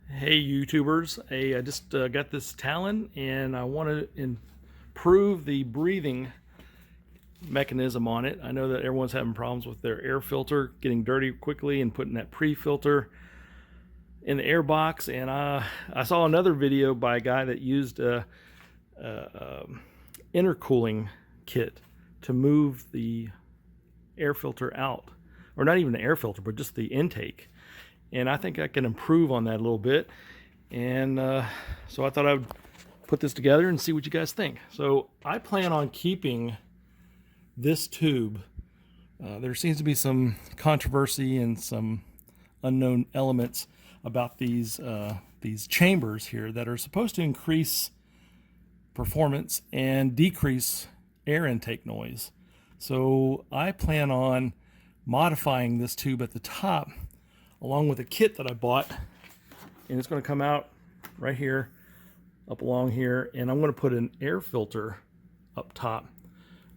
Hey YouTubers, I just got this Talon and I want to improve the breathing mechanism on it. I know that everyone's having problems with their air filter getting dirty quickly and putting that pre-filter in the airbox. And I saw another video by a guy that used a intercooling kit to move the air filter out, or not even the air filter, but just the intake. And I think I can improve on that a little bit. And so I thought I would put this together and see what you guys think. So I plan on keeping this tube. There seems to be some controversy and some unknown elements about these chambers here that are supposed to increase performance and decrease air intake noise. So I plan on modifying this tube at the top along with a kit that I bought, and it's going to come out right here, up along here, and I'm going to put an air filter up top,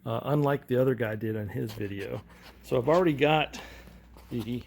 unlike the other guy did in his video. So I've already got the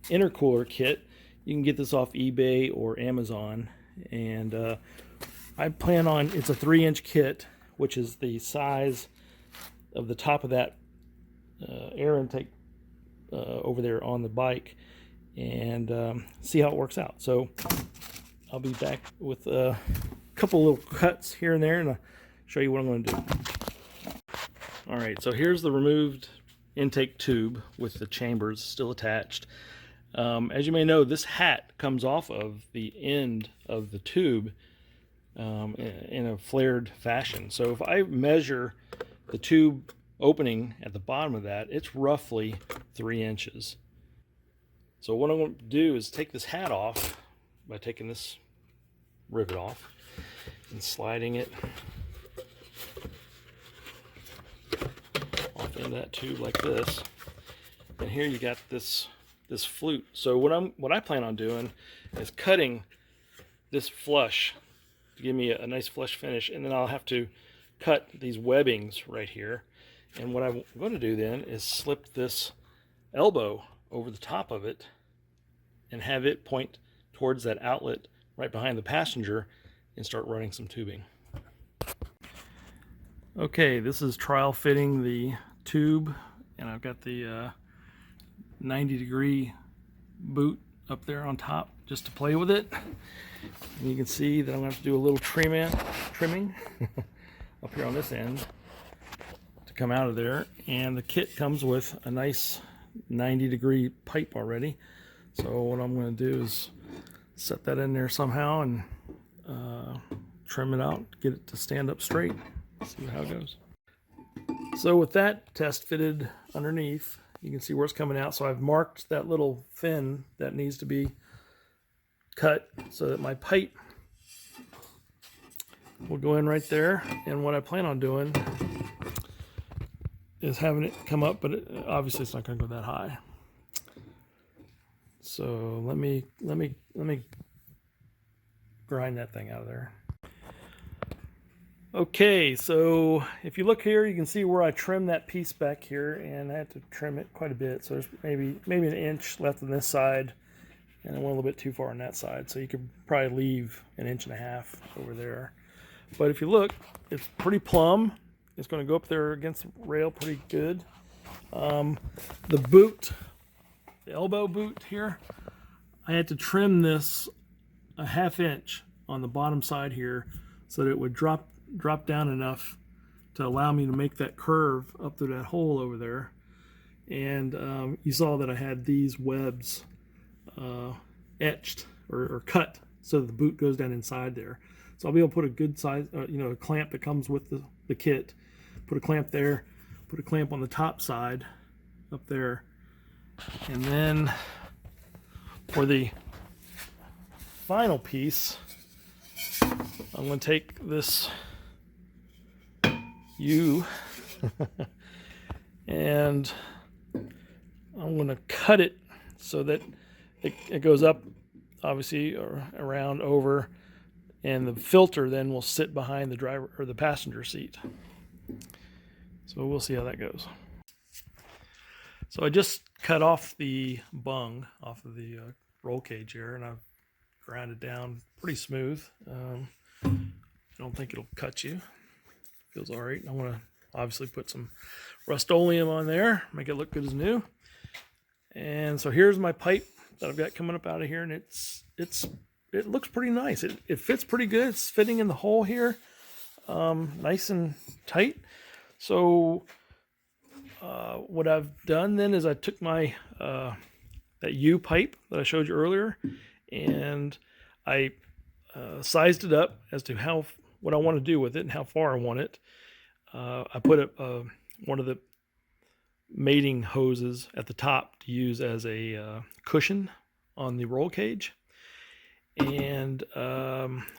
intercooler kit. You can get this off eBay or Amazon, and I plan on, it's a 3-inch kit, which is the size of the top of that air intake over there on the bike, and see how it works out. So I'll be back with a couple little cuts here and there, and I'll show you what I'm going to do. All right, so here's the removed intake tube with the chambers still attached. As you may know, this hat comes off of the end of the tube in a flared fashion. So if I measure the tube opening at the bottom of that, it's roughly 3 inches. So what I'm going to do is take this hat off by taking this rivet off and sliding it off into that tube like this. And here you got this flute. So what I plan on doing is cutting this flush to give me a nice flush finish, and then I'll have to cut these webbings right here. And what I'm going to do then is slip this elbow over the top of it and have it point towards that outlet right behind the passenger and start running some tubing. Okay, this is trial fitting the tube, and I've got the 90-degree boot up there on top just to play with it. And you can see that I'm going to have to do a little trimming up here on this end to come out of there. And the kit comes with a nice 90-degree pipe already. So what I'm going to do is set that in there somehow and trim it out, get it to stand up straight, see how it goes. So with that test fitted underneath, you can see where it's coming out. So I've marked that little fin that needs to be cut so that my pipe will go in right there. And what I plan on doing is having it come up, but obviously it's not going to go that high. So let me grind that thing out of there. Okay, so if you look here, you can see where I trimmed that piece back here, and I had to trim it quite a bit. So there's maybe an inch left on this side, and I went a little bit too far on that side. So you could probably leave 1.5 inches over there. But if you look, it's pretty plumb. It's going to go up there against the rail pretty good. The boot, the elbow boot here, I had to trim this 1/2 inch on the bottom side here so that it would drop down enough to allow me to make that curve up through that hole over there. And you saw that I had these webs etched or cut so that the boot goes down inside there. So I'll be able to put a good size, a clamp that comes with the kit. Put a clamp there, put a clamp on the top side up there. And then for the final piece, I'm going to take this U and I'm going to cut it so that it goes up, obviously, or around, over, and the filter then will sit behind the driver or the passenger seat. So we'll see how that goes. So I just cut off the bung off of the roll cage here, and I've ground it down pretty smooth. I don't think it'll cut you. Feels all right. I want to obviously put some Rust-Oleum on there, make it look good as new. And so here's my pipe that I've got coming up out of here, and it looks pretty nice. It fits pretty good. It's fitting in the hole here, nice and tight. So what I've done then is I took my that U pipe that I showed you earlier, and I sized it up as to what I want to do with it and how far I want it. I put one of the mating hoses at the top to use as a cushion on the roll cage. And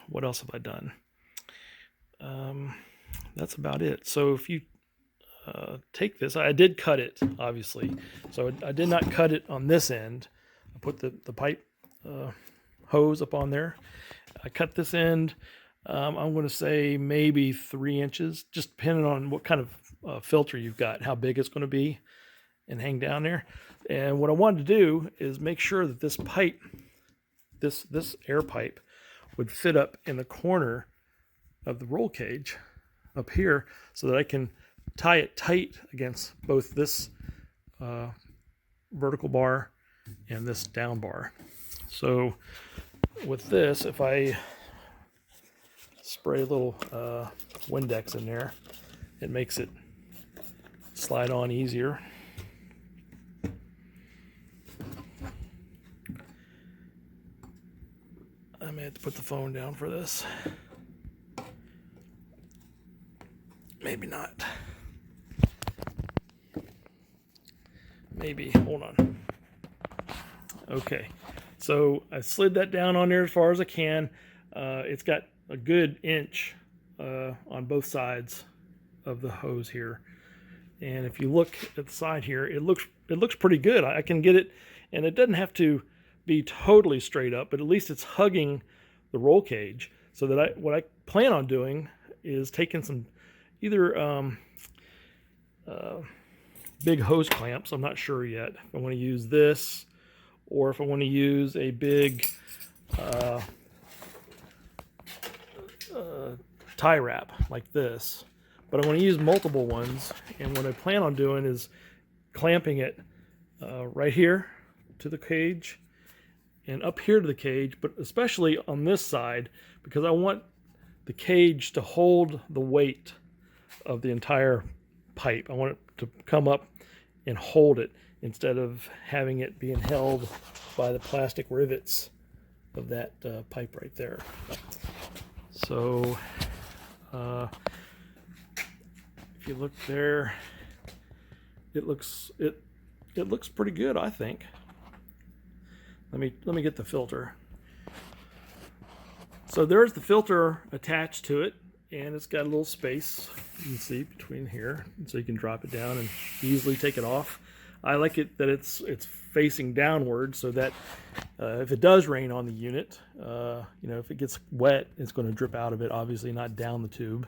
what else have I done? That's about it. So if you take this, I did cut it, obviously. So I did not cut it on this end. I put the pipe hose up on there. I cut this end. I'm going to say maybe 3 inches, just depending on what kind of filter you've got, how big it's going to be, and hang down there. And what I wanted to do is make sure that this pipe, this air pipe, would fit up in the corner of the roll cage up here, so that I can tie it tight against both this vertical bar and this down bar. So with this, if I spray a little Windex in there, it makes it slide on easier. I may have to put the phone down for this. Maybe not. Maybe. Hold on. Okay. So I slid that down on there as far as I can. It's got a good inch on both sides of the hose here. And if you look at the side here, it looks pretty good. I can get it, and it doesn't have to be totally straight up, but at least it's hugging the roll cage. So that what I plan on doing is taking some either big hose clamps. I'm not sure yet if I want to use this or if I want to use a big tie wrap like this. But I want to use multiple ones, and what I plan on doing is clamping it right here to the cage and up here to the cage, but especially on this side, because I want the cage to hold the weight of the entire pipe. I want it to come up and hold it instead of having it being held by the plastic rivets of that pipe right there. So if you look there, it looks pretty good, I think. Let me get the filter. So there's the filter attached to it, and it's got a little space you can see between here, so you can drop it down and easily take it off. I like it that it's facing downward, so that if it does rain on the unit, if it gets wet, it's going to drip out of it, obviously not down the tube.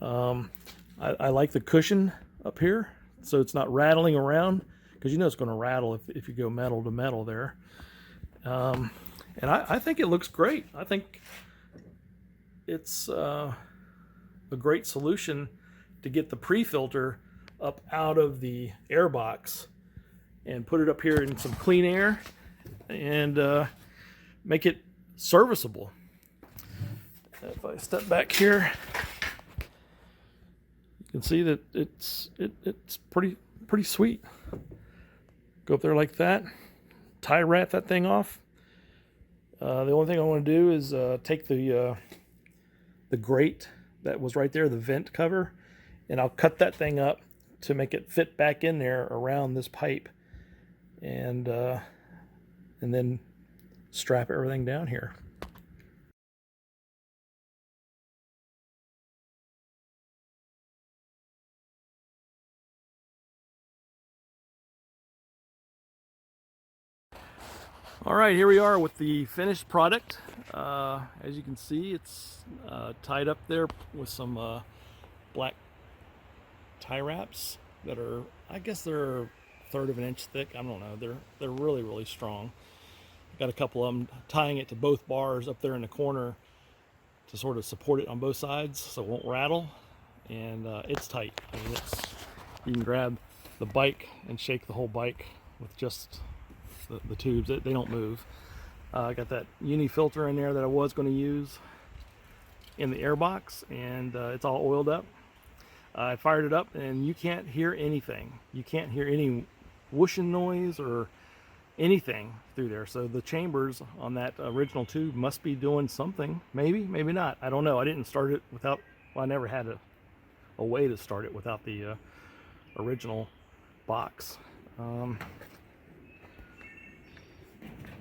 I like the cushion up here, so it's not rattling around, because it's going to rattle if you go metal to metal there. And I think it looks great. I think it's a great solution to get the pre-filter up out of the airbox and put it up here in some clean air and make it serviceable. If I step back here, you can see that it's pretty sweet. Go up there like that, tie wrap that thing off. The only thing I want to do is take the grate that was right there, the vent cover, and I'll cut that thing up to make it fit back in there around this pipe, and then strap everything down here. All right, here we are with the finished product. As you can see, it's tied up there with some black tie wraps that are, I guess they're 1/3 of an inch thick. I don't know. They're really strong. Got a couple of them tying it to both bars up there in the corner to sort of support it on both sides so it won't rattle. And it's tight. I mean, you can grab the bike and shake the whole bike with just the tubes. They don't move. I got that uni filter in there that I was going to use in the airbox, and it's all oiled up. I fired it up and you can't hear anything. You can't hear any whooshing noise or anything through there. So the chambers on that original tube must be doing something. Maybe, maybe not. I don't know. I didn't start it without, well, I never had a way to start it without the original box.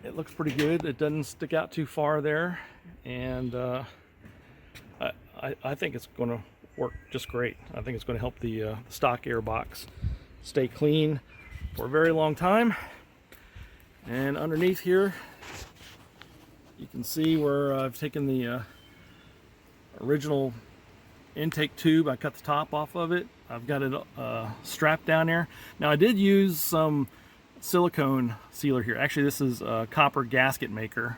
It looks pretty good. It doesn't stick out too far there, and I think it's going to work just great. I think it's going to help the stock airbox stay clean for a very long time. And underneath here, you can see where I've taken the original intake tube. I cut the top off of it. I've got it strapped down there. Now I did use some silicone sealer here. Actually, this is a copper gasket maker,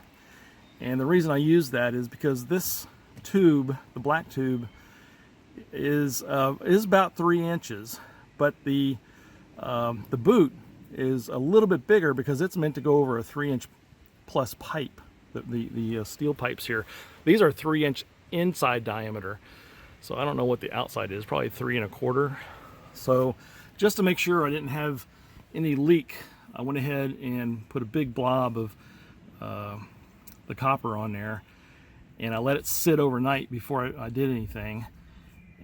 and the reason I use that is because this tube, the black tube, is about 3 inches, but the boot is a little bit bigger because it's meant to go over a 3-inch plus pipe. The steel pipes here, these are 3-inch inside diameter, so I don't know what the outside is, probably 3 1/4. So just to make sure I didn't have any leak, I went ahead and put a big blob of the copper on there, and I let it sit overnight before I did anything.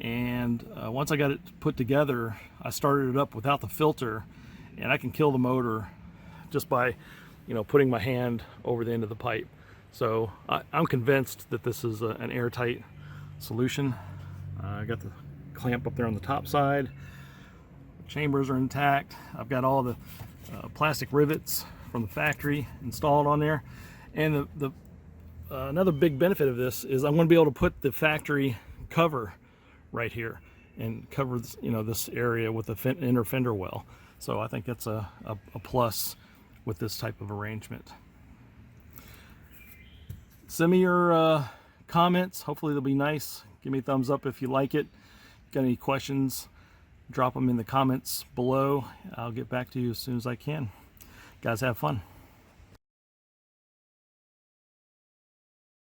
And once I got it put together, I started it up without the filter, and I can kill the motor just by, putting my hand over the end of the pipe. So I'm convinced that this is an airtight solution. I got the clamp up there on the top side. The chambers are intact. I've got all the plastic rivets from the factory installed on there. And another big benefit of this is I'm going to be able to put the factory cover right here and cover this, this area with the inner fender well. So I think that's a plus with this type of arrangement. Send me your comments. Hopefully they'll be nice. Give me a thumbs up if you like it. Got any questions, drop them in the comments below. I'll get back to you as soon as I can. Guys, have fun.